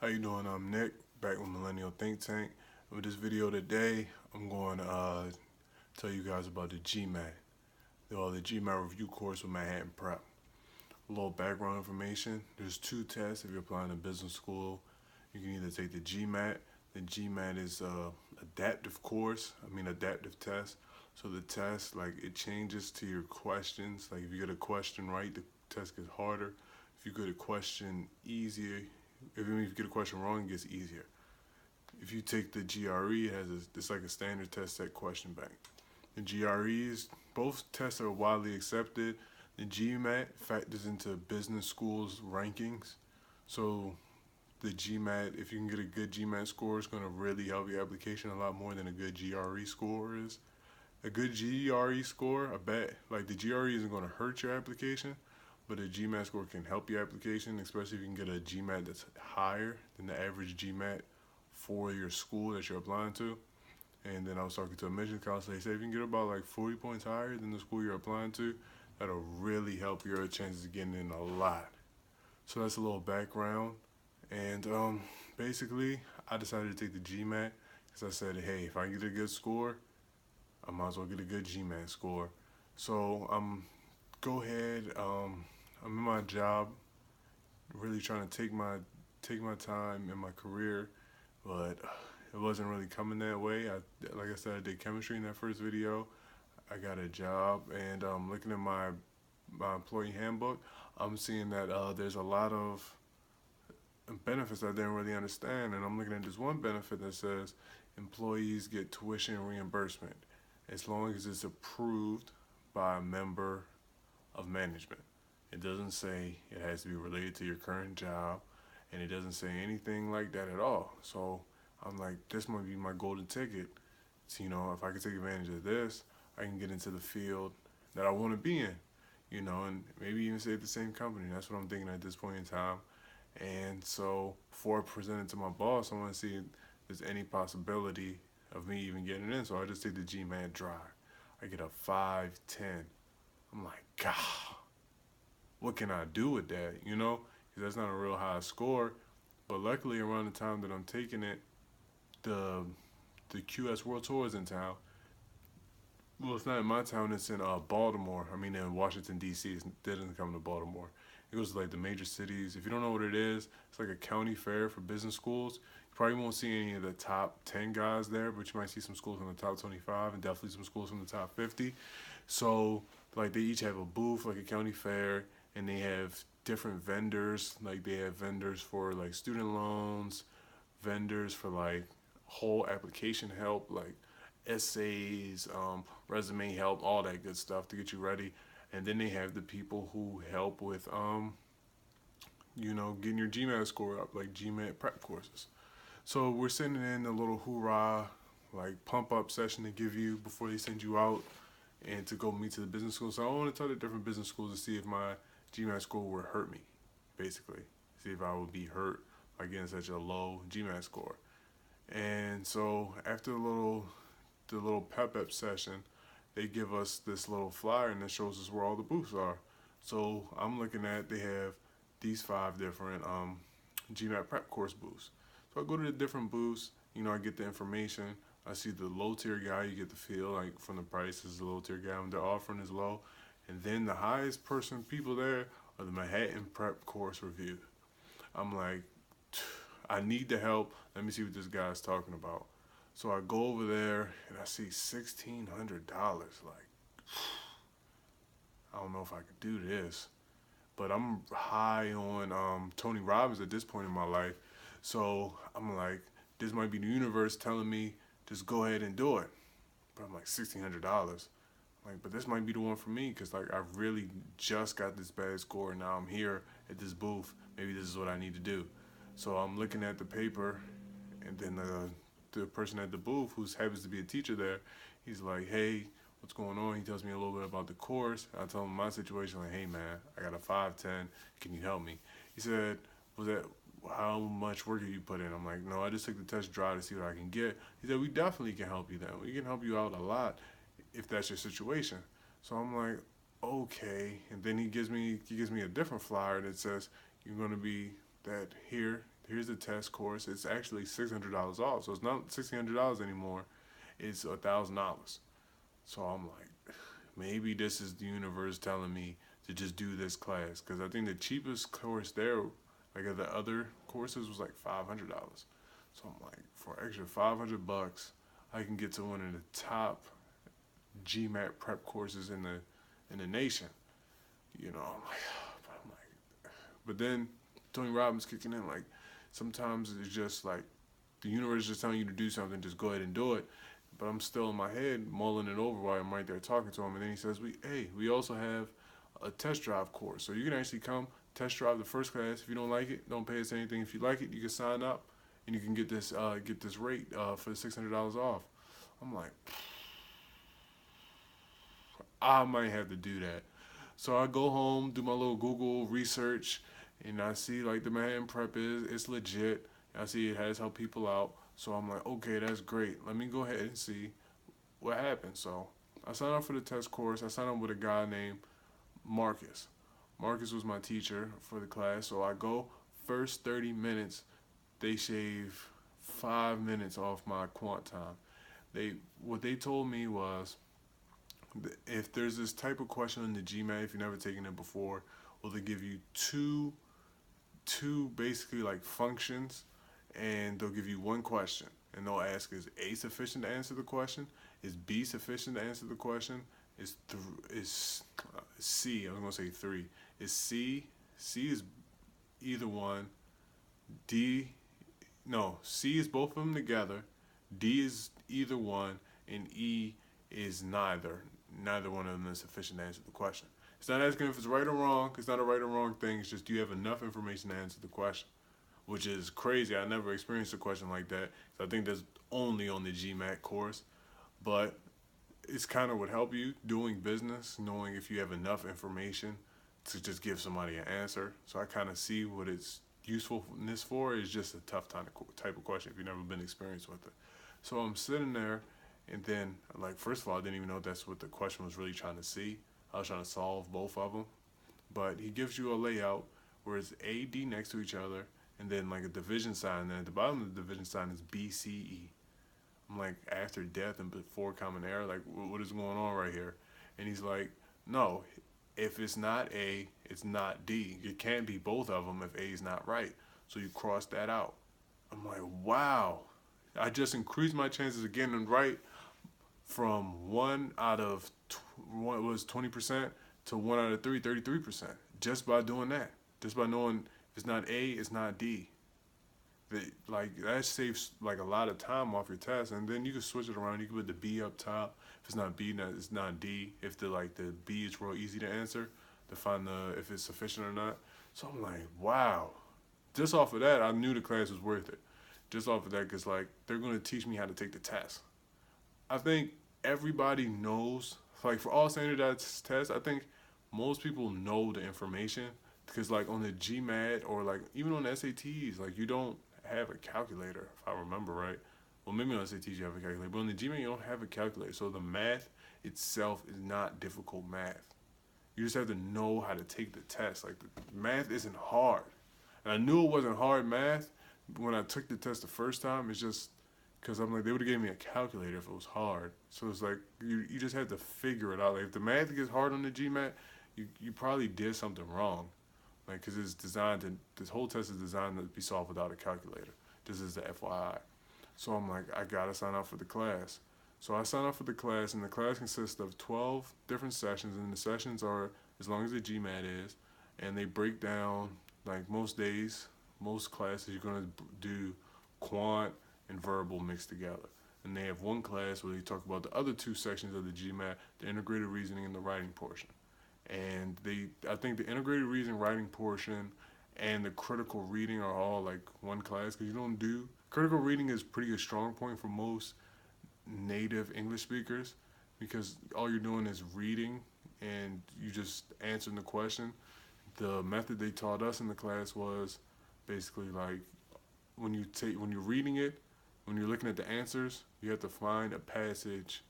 How you doing? I'm Nick, back with Millennial Think Tank. With this video today, I'm going to tell you guys about the Gmat, the Gmat review course with Manhattan Prep. A little background information. There's two tests if you're applying to business school. You can either take the Gmat. The Gmat is adaptive test. So the test, it changes to your questions. Like if you get a question right, the test gets harder. If you get a question easier, if you get a question wrong, it gets easier. If you take the GRE, it's like a standard test set question bank. The GREs, both tests are widely accepted. The GMAT factors into business schools rankings. So the GMAT, if you can get a good GMAT score, it's going to really help your application a lot more than a good GRE score is. A good GRE score, I bet, the GRE isn't going to hurt your application, but a GMAT score can help your application, especially if you can get a GMAT that's higher than the average GMAT for your school that you're applying to. And then I was talking to a admissions counselor. They said if you can get about 40 points higher than the school you're applying to, that'll really help your chances of getting in a lot. So that's a little background. And basically, I decided to take the GMAT because I said, hey, if I get a good score, I might as well get a good GMAT score. So go ahead. I'm in my job, really trying to take my time in my career, but it wasn't really coming that way. Like I said, I did chemistry in that first video. I got a job, and looking at my employee handbook, I'm seeing that there's a lot of benefits I didn't really understand, and I'm looking at this one benefit that says employees get tuition reimbursement as long as it's approved by a member of management. It doesn't say it has to be related to your current job, and it doesn't say anything like that at all. So I'm like, this might be my golden ticket. So, if I can take advantage of this, I can get into the field that I want to be in, and maybe even stay at the same company. That's what I'm thinking at this point in time. And so before I present it to my boss, I want to see if there's any possibility of me even getting in. So I just take the GMAT dry. I get a 5.10. I'm like, God, what can I do with that, Because that's not a real high score. But luckily, around the time that I'm taking it, the QS World Tour is in town. Well, it's not in my town. It's in Baltimore. In Washington, D.C. It doesn't come to Baltimore. It goes to the major cities. If you don't know what it is, it's like a county fair for business schools. You probably won't see any of the top 10 guys there, but you might see some schools from the top 25 and definitely some schools from the top 50. So, they each have a booth, like a county fair, and they have different vendors. They have vendors for, student loans, vendors for, whole application help, essays, resume help, all that good stuff to get you ready. And then they have the people who help with, getting your GMAT score up, like GMAT prep courses. So we're sending in a little hoorah, pump up session to give you before they send you out and to go meet to the business school. So I want to tell the different business schools to see if my GMAT score would hurt me, basically. See if I would be hurt by getting such a low GMAT score. And so after the little pep up session, they give us this little flyer and it shows us where all the booths are. So I'm looking at, they have these 5 different GMAT prep course booths. So I go to the different booths, I get the information. I see the low tier guy, you get the feel from the prices, the low tier guy, when they're offering is low. And then the highest people there are the Manhattan prep course review. I'm like, I need the help. Let me see what this guy's talking about. So I go over there and I see $1,600. I don't know if I could do this, but I'm high on Tony Robbins at this point in my life. So I'm like, this might be the universe telling me just go ahead and do it. But I'm like, $1,600. But this might be the one for me because I really just got this bad score and now I'm here at this booth. Maybe this is what I need to do. So I'm looking at the paper, and then the person at the booth, who happens to be a teacher there, he's like, hey, what's going on? He tells me a little bit about the course. I tell him my situation, hey man, I got a 5.10, can you help me? He said, how much work have you put in? I'm like, no, I just took the test dry to see what I can get. He said, we definitely can help you then. We can help you out a lot if that's your situation. So I'm like, okay. And then he gives me a different flyer that says, you're going to be here's the test course. It's actually $600 off, so it's not $1,600 anymore. It's $1,000. So I'm like, maybe this is the universe telling me to just do this class, because I think the cheapest course there, like at the other courses, was like $500. So I'm like, for extra $500, I can get to one of the top Gmat prep courses in the nation. You know, but then Tony Robbins kicking in. Like, sometimes it's just like the universe is just telling you to do something, just go ahead and do it. But I'm still in my head mulling it over while I'm right there talking to him. And then he says, we also have a test drive course. So you can actually come test drive the first class. If you don't like it, don't pay us anything. If you like it, you can sign up and you can get this rate for the $600 off. I'm like, I might have to do that. So I go home, do my little Google research, and I see like the Manhattan Prep it's legit. I see it has helped people out. So I'm like, okay, that's great. Let me go ahead and see what happens. So I signed up for the test course. I signed up with a guy named Marcus. Marcus was my teacher for the class. So I go, first 30 minutes, they shave 5 minutes off my quant time. What they told me was, if there's this type of question in the Gmat, if you've never taken it before, well, they give you two basically like functions, and they'll give you one question, and they'll ask, is A sufficient to answer the question? Is B sufficient to answer the question? Is C, I was gonna say 3. Is C is either one, C is both of them together, D is either one, and E is neither one of them is sufficient to answer the question. It's not asking if it's right or wrong. It's not a right or wrong thing. It's just, do you have enough information to answer the question? Which is crazy. I never experienced a question like that. So I think that's only on the GMAT course. But it's kind of would help you doing business, knowing if you have enough information to just give somebody an answer. So I kind of see what its usefulness for is just a tough type of question if you've never been experienced with it. So I'm sitting there, and then, like, first of all, I didn't even know that's what the question was really trying to see. I was trying to solve both of them. But he gives you a layout where it's A, D next to each other, and then like a division sign. And then at the bottom of the division sign is B, C, E. I'm like, after death and before common era, like, what is going on right here? And he's like, no, if it's not A, it's not D. It can't be both of them if A is not right. So you cross that out. I'm like, wow. I just increased my chances of getting it right from 1 out of 20% to 1 out of 33%, just by doing that. Just by knowing if it's not A, it's not D. That saves like a lot of time off your test, and then you can switch it around. You can put the B up top. If it's not B, it's not D. If the B is real easy to answer, to find if it's sufficient or not. So I'm like, wow. Just off of that, I knew the class was worth it. Just off of that, because like they're going to teach me how to take the test. I think everybody knows, like for all standardized tests, I think most people know the information, because like on the GMAT or like even on the SATs, like you don't have a calculator, if I remember right. Well, maybe on SATs you have a calculator, but on the GMAT you don't have a calculator. So the math itself is not difficult math. You just have to know how to take the test. Like the math isn't hard. And I knew it wasn't hard math when I took the test the first time. It's just because I'm like, they would have given me a calculator if it was hard. So it's like, you just have to figure it out. Like if the math gets hard on the GMAT, you probably did something wrong. Like, because this whole test is designed to be solved without a calculator. This is the FYI. So I'm like, I gotta sign up for the class. So I signed up for the class, and the class consists of 12 different sessions, and the sessions are as long as the GMAT is, and they break down, like most days, most classes, you're gonna do quant and verbal mixed together. And they have one class where they talk about the other 2 sections of the GMAT, the integrated reasoning and the writing portion. And I think the integrated reasoning writing portion and the critical reading are all like one class, because critical reading is pretty a strong point for most native English speakers, because all you're doing is reading and you just answering the question. The method they taught us in the class was basically like when you're reading it, when you're looking at the answers, you have to find a passage,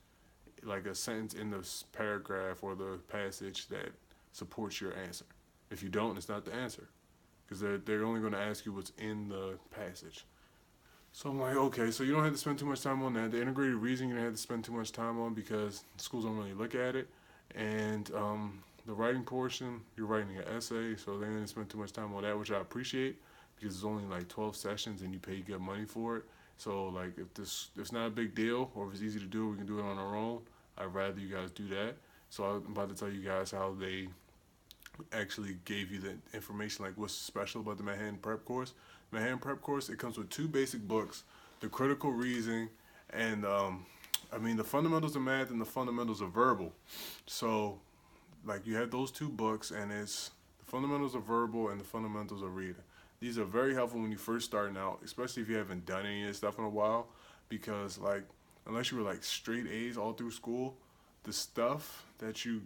like a sentence in the paragraph or the passage that supports your answer. If you don't, it's not the answer, because they're only going to ask you what's in the passage. So I'm like, okay, so you don't have to spend too much time on that. The integrated reasoning you don't have to spend too much time on because schools don't really look at it. And the writing portion, you're writing an essay, so they didn't spend too much time on that, which I appreciate because it's only like 12 sessions and you pay good money for it. So like if it's not a big deal or if it's easy to do, we can do it on our own. I'd rather you guys do that. So I'm about to tell you guys how they actually gave you the information, like what's special about the Manhattan Prep course. Manhattan Prep course, it comes with 2 basic books, the critical reasoning and the fundamentals of math and the fundamentals of verbal. So like you have those 2 books, and it's the fundamentals of verbal and the fundamentals of reading. These are very helpful when you first starting out, especially if you haven't done any of this stuff in a while, because like unless you were like straight A's all through school, the stuff that you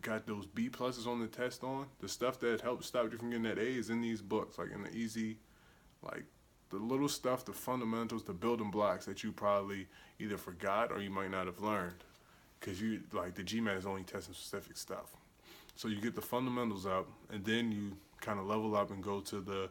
got those B pluses on the test on, the stuff that helps stop you from getting that A is in these books, like in the easy, like the little stuff, the fundamentals, the building blocks that you probably either forgot or you might not have learned, because you like the Gmat is only testing specific stuff. So you get the fundamentals up, and then you kind of level up and go to the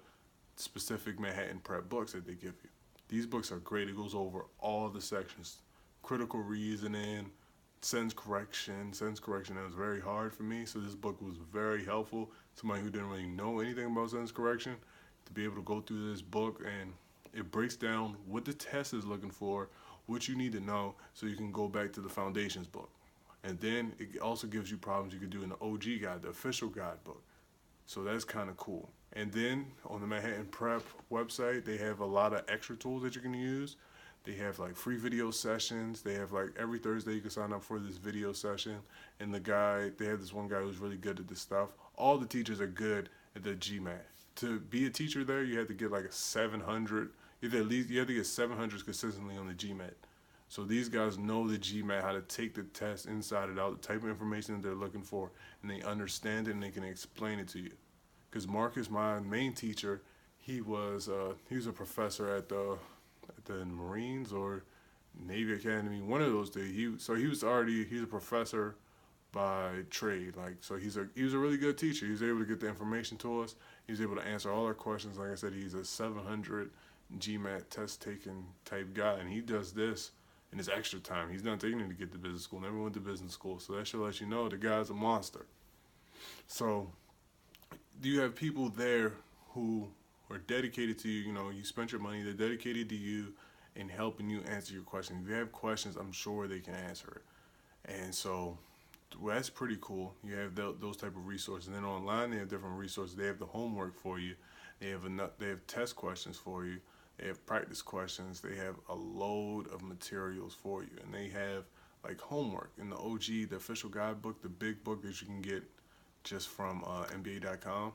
specific Manhattan Prep books that they give you. These books are great. It goes over all the sections, critical reasoning, sentence correction. Sentence correction, that was very hard for me, so this book was very helpful. Somebody who didn't really know anything about sentence correction, to be able to go through this book, and it breaks down what the test is looking for, what you need to know, so you can go back to the foundations book. And then it also gives you problems you could do in the OG guide, the official guidebook. So that's kind of cool. And then on the Manhattan Prep website, they have a lot of extra tools that you can use. They have like free video sessions. They have like every Thursday you can sign up for this video session. And they have this one guy who's really good at this stuff. All the teachers are good at the Gmat. To be a teacher there, you have to get like a 700. You have to get 700s consistently on the Gmat. So these guys know the Gmat, how to take the test inside and out, the type of information that they're looking for, and they understand it and they can explain it to you. Because Marcus, my main teacher, he was a professor at the Marines or Navy Academy, one of those days. He's a professor by trade. Like, so he was a really good teacher. He was able to get the information to us. He was able to answer all our questions. Like I said, he's a 700 Gmat test taking type guy, and he does this in his extra time. He's not taking it to get to business school. Never went to business school. So that should let you know the guy's a monster. So you have people there who are dedicated to you. You know, you spent your money. They're dedicated to you and helping you answer your questions. If you have questions, I'm sure they can answer it. And so that's pretty cool. You have those type of resources. And then online, they have different resources. They have the homework for you. They have test questions for you. They have practice questions. They have a load of materials for you. And they have like homework in the OG, the official guidebook, the big book that you can get just from MBA.com.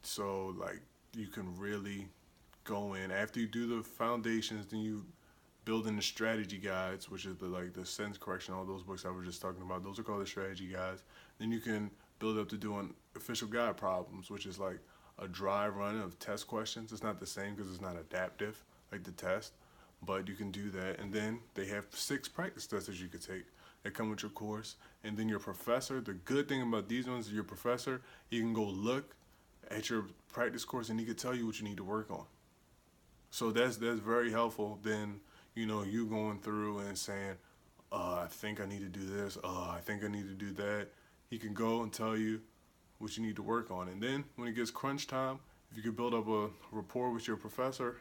So like you can really go in after you do the foundations, then you build in the strategy guides, which is the sentence correction, all those books I was just talking about. Those are called the strategy guides. Then you can build up to doing official guide problems, which is like a dry run of test questions. It's not the same because it's not adaptive like the test, but you can do that. And then they have 6 practice tests that you could take that come with your course. And then your professor, the good thing about these ones is your professor, you can go look at your practice course and he could tell you what you need to work on. So that's very helpful. Then, you know, you going through and saying, I think I need to do this. I think I need to do that. He can go and tell you what you need to work on. And then when it gets crunch time, if you could build up a rapport with your professor,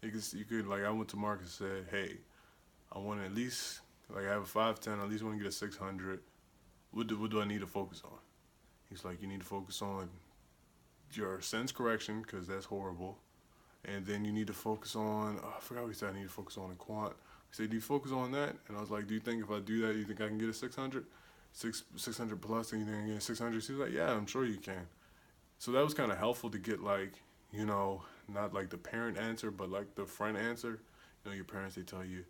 you could like I went to Mark and said, hey, I want to at least, like I have a 510, I at least want to get a 600. What do I need to focus on? He's like, you need to focus on your sentence correction because that's horrible. And then you need to focus on, I forgot what he said I need to focus on in quant. He said, do you focus on that? And I was like, do you think if I do that, you think I can get a 600? 600 plus, and you think I can get a 600? He was like, yeah, I'm sure you can. So that was kind of helpful to get like, you know, not like the parent answer, but like the friend answer. You know, your parents, they tell you,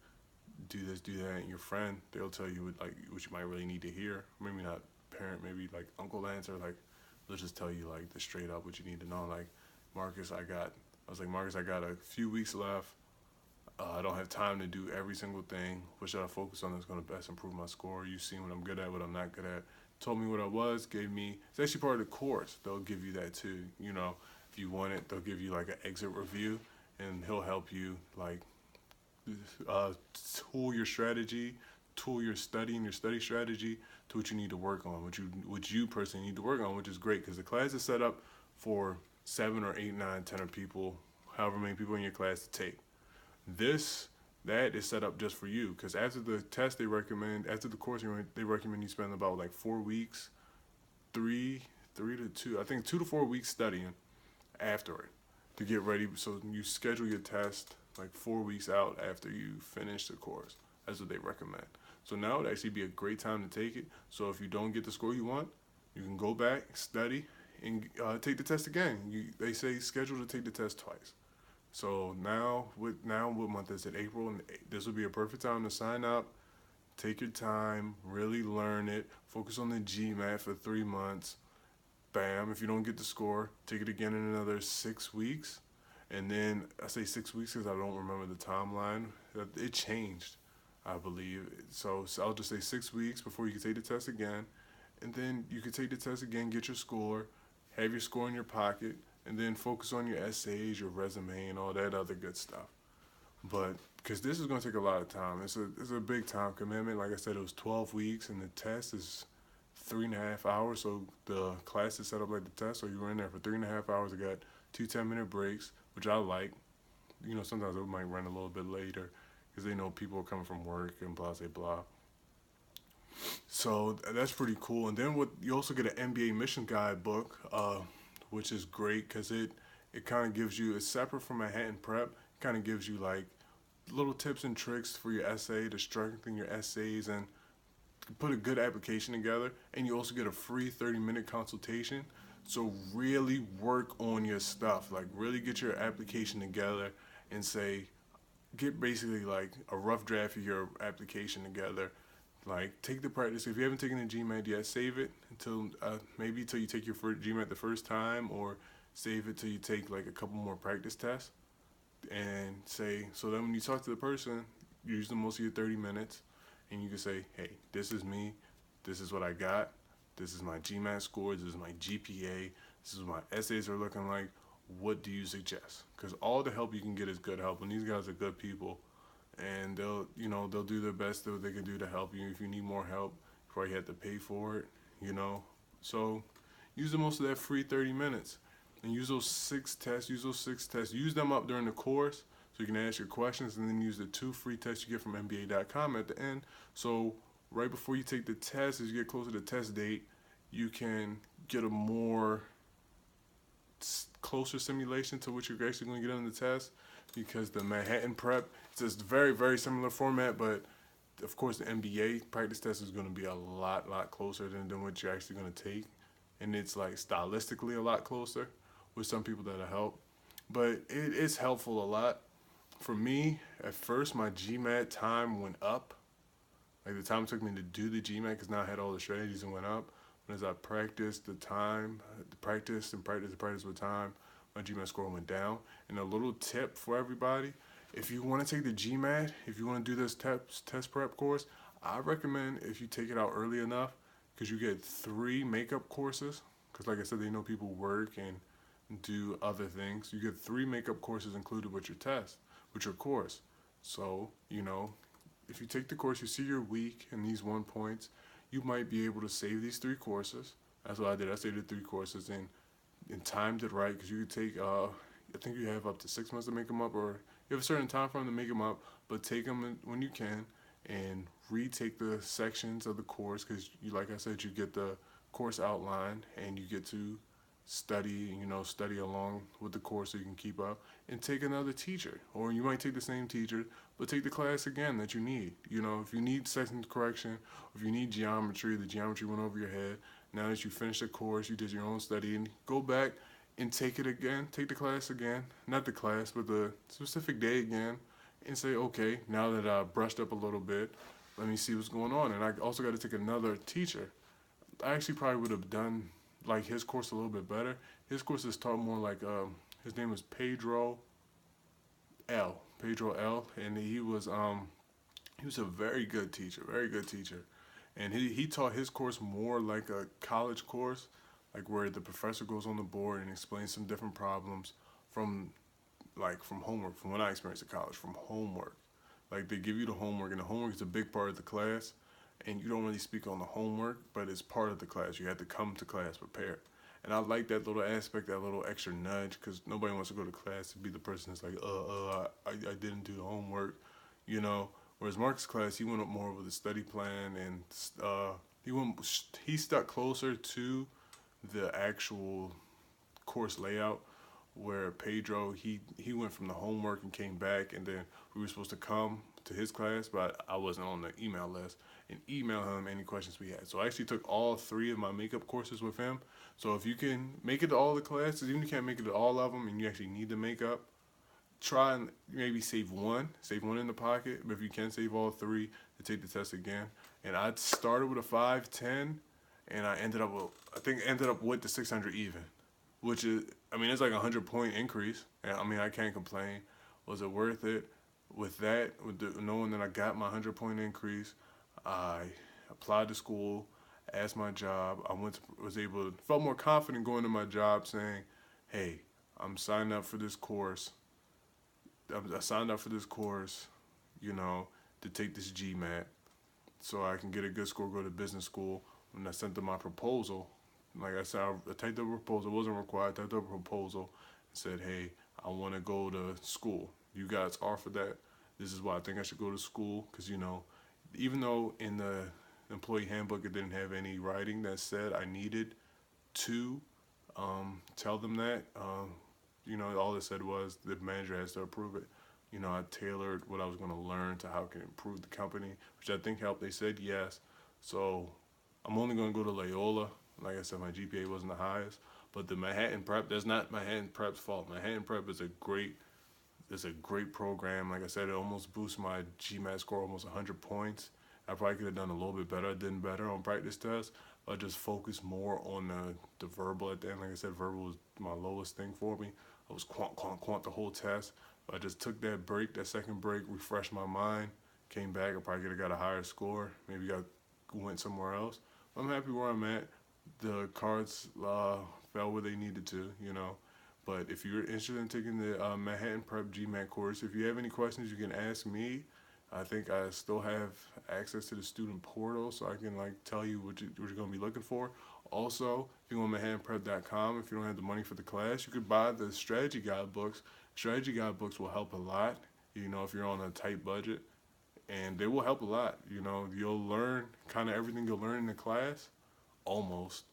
do this, do that, and your friend, they'll tell you what you might really need to hear. Maybe not parent, maybe like uncle answer, like they'll just tell you like the straight up what you need to know. Like, Marcus, I got a few weeks left. I don't have time to do every single thing. What should I focus on that's going to best improve my score? You've seen what I'm good at, what I'm not good at. Told me what I was, gave me, it's actually part of the course. They'll give you that too. You know, if you want it, they'll give you like an exit review, and he'll help you like uh, tool your strategy, tool your study and your study strategy to what you need to work on, what you personally need to work on, which is great because the class is set up for 7 or 8, 9, 10 or people, however many people in your class to take. That is set up just for you because after the test after the course they recommend you spend about like 4 weeks, three to two, I think 2 to 4 weeks studying after it to get ready. So you schedule your test like 4 weeks out after you finish the course. That's what they recommend. So now would actually be a great time to take it. So if you don't get the score you want, you can go back, study, and take the test again. They say schedule to take the test twice. So what month is it? April, and this would be a perfect time to sign up. Take your time, really learn it. Focus on the Gmat for 3 months. Bam! If you don't get the score, take it again in another 6 weeks. And then I say 6 weeks because I don't remember the timeline. It changed, I believe. So I'll just say 6 weeks before you can take the test again. And then you can take the test again, get your score, have your score in your pocket, and then focus on your essays, your resume, and all that other good stuff. But because this is going to take a lot of time, it's a big time commitment. Like I said, it was 12 weeks, and the test is 3.5 hours. So the class is set up like the test. So you were in there for 3.5 hours. I got 2 10-minute breaks, which I like. Sometimes it might run a little bit later because they know people are coming from work and blah, blah, blah. So that's pretty cool. And then you also get an MBA Mission Guide book, which is great because it kind of gives you, it's separate from Manhattan Prep, it kind of gives you like little tips and tricks for your essay to strengthen your essays and put a good application together. And you also get a free 30-minute consultation. So really work on your stuff, like really get your application together and get basically like a rough draft of your application together. Like, take the practice. If you haven't taken the Gmat yet, save it until you take your first Gmat the first time, or save it till you take like a couple more practice tests. And so then when you talk to the person, you use the most of your 30 minutes, and you can say, hey, this is me, this is what I got, this is my Gmat score, this is my GPA, this is what my essays are looking like. What do you suggest? Because all the help you can get is good help, and these guys are good people. And they'll do their best that they can do to help you. If you need more help, you probably have to pay for it, So use the most of that free 30 minutes and use those 6 tests. Use them up during the course so you can ask your questions, and then use the 2 free tests you get from MBA.com at the end. So right before you take the test, as you get closer to the test date, you can get a more closer simulation to what you're actually going to get on the test. Because the Manhattan Prep, it's a very, very similar format, but of course the MBA practice test is going to be a lot closer than what you're actually going to take. And it's like stylistically a lot closer with some people that'll help. But it's helpful a lot. For me, at first my Gmat time went up. Like the time it took me to do the Gmat, because now I had all the strategies and went up. But as I practiced with time, my Gmat score went down. And a little tip for everybody, if you want to take the Gmat, if you want to do this test prep course, I recommend if you take it out early enough, because you get 3 makeup courses. Because like I said, they know people work and do other things. You get 3 makeup courses included with your course. So, if you take the course, you see you're weak in these 1 points, you might be able to save these 3 courses. That's what I did. I saved the 3 courses and timed it right, because you could take, I think you have up to 6 months to make them up, or you have a certain time frame to make them up, but take them when you can and retake the sections of the course, because like I said, you get the course outline and you get to study along with the course so you can keep up, and take another teacher, or you might take the same teacher but take the class again that you need. If you need section correction, or if you need geometry, the geometry went over your head. Now that you finished the course, you did your own study, and go back and take it again, take the class again, not the class, but the specific day again, and say, okay, now that I brushed up a little bit, let me see what's going on. And I also got to take another teacher. I actually probably would have done like his course a little bit better. His course is taught more like, his name was Pedro L, and he was a very good teacher, and he taught his course more like a college course, like where the professor goes on the board and explains some different problems from from homework, from what I experienced at college, from homework. Like they give you the homework, and the homework is a big part of the class, and you don't really speak on the homework, but it's part of the class. You have to come to class prepared. And I like that little aspect, that little extra nudge, because nobody wants to go to class to be the person that's like, I didn't do the homework, you know. Whereas Mark's class, he went up more with a study plan, and he stuck closer to the actual course layout. Where Pedro, he went from the homework and came back, and then we were supposed to come to his class, but I wasn't on the email list, and email him any questions we had. So I actually took all 3 of my makeup courses with him. So if you can make it to all the classes, even if you can't make it to all of them and you actually need the makeup, try and maybe save one in the pocket. But if you can save all 3 to take the test again. And I started with a 510, and I ended up with the 600 even, which is, I mean, it's like a 100-point increase. And I mean, I can't complain. Was it worth it? With that, knowing that I got my 100-point increase, I applied to school, asked my job. Felt more confident going to my job saying, hey, I'm signed up for this course. I signed up for this course, you know, to take this Gmat so I can get a good score, go to business school. When I sent them my proposal, like I said, I typed up a proposal. It wasn't required. I typed up a proposal and said, hey, I want to go to school. You guys offer that. This is why I think I should go to school. Because, you know, even though in the employee handbook it didn't have any writing that said I needed to tell them that, you know, all it said was the manager has to approve it. You know, I tailored what I was going to learn to how it can improve the company, which I think helped. They said yes. So I'm only going to go to Loyola. Like I said, my GPA wasn't the highest. But the Manhattan Prep, that's not Manhattan Prep's fault. Manhattan Prep is a great program. Like I said, it almost boosts my GMAT score almost 100 points. I probably could have done a little bit better. I did better on practice tests. I just focused more on the verbal at the end. Like I said, verbal was my lowest thing for me. I was quant the whole test. But I just took that second break, refreshed my mind, came back. I probably could have got a higher score. Maybe went somewhere else. I'm happy where I'm at. The cards fell where they needed to, you know. But if you're interested in taking the Manhattan Prep GMAT course, if you have any questions, you can ask me. I think I still have access to the student portal, so I can tell you what you're going to be looking for. Also, if you go on ManhattanPrep.com, if you don't have the money for the class, you could buy the strategy guide books. Strategy guide books will help a lot, you know, if you're on a tight budget, and they will help a lot. You know, you'll learn kind of everything you'll learn in the class, almost.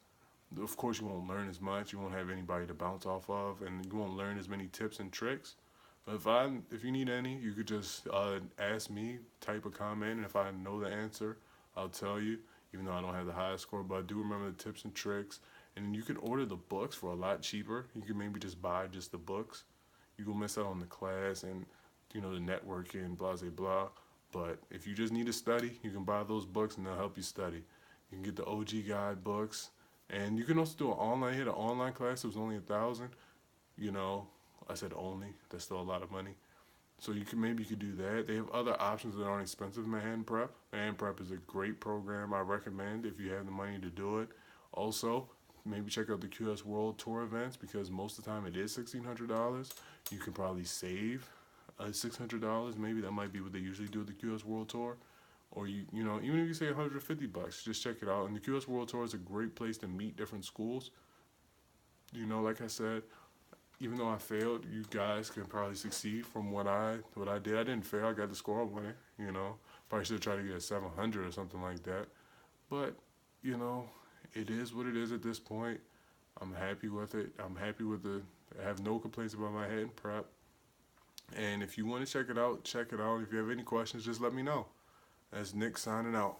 Of course, you won't learn as much. You won't have anybody to bounce off of, and you won't learn as many tips and tricks. But if you need any, you could just ask me, type a comment, and if I know the answer, I'll tell you, even though I don't have the highest score. But I do remember the tips and tricks. And you can order the books for a lot cheaper. You can maybe just buy just the books. You will miss out on the class and, you know, the networking, blah, blah, blah. But if you just need to study, you can buy those books, and they'll help you study. You can get the OG guide books. And you can also do an online class. It was only $1,000. You know, I said only. That's still a lot of money. So you could do that. They have other options that aren't expensive. Manhattan Prep. Manhattan Prep is a great program. I recommend if you have the money to do it. Also, maybe check out the QS World Tour events, because most of the time it is $1,600. You can probably save $600. Maybe that might be what they usually do at the QS World Tour. Or you know, even if you say $150, just check it out. And the QS World Tour is a great place to meet different schools. You know, like I said, even though I failed, you guys can probably succeed from what I did. I didn't fail. I got the score I wanted. You know, probably should have tried to get a 700 or something like that. But you know, it is what it is at this point. I'm happy with it. I have no complaints about my Manhattan Prep. And if you want to check it out, check it out. If you have any questions, just let me know. That's Nick signing out.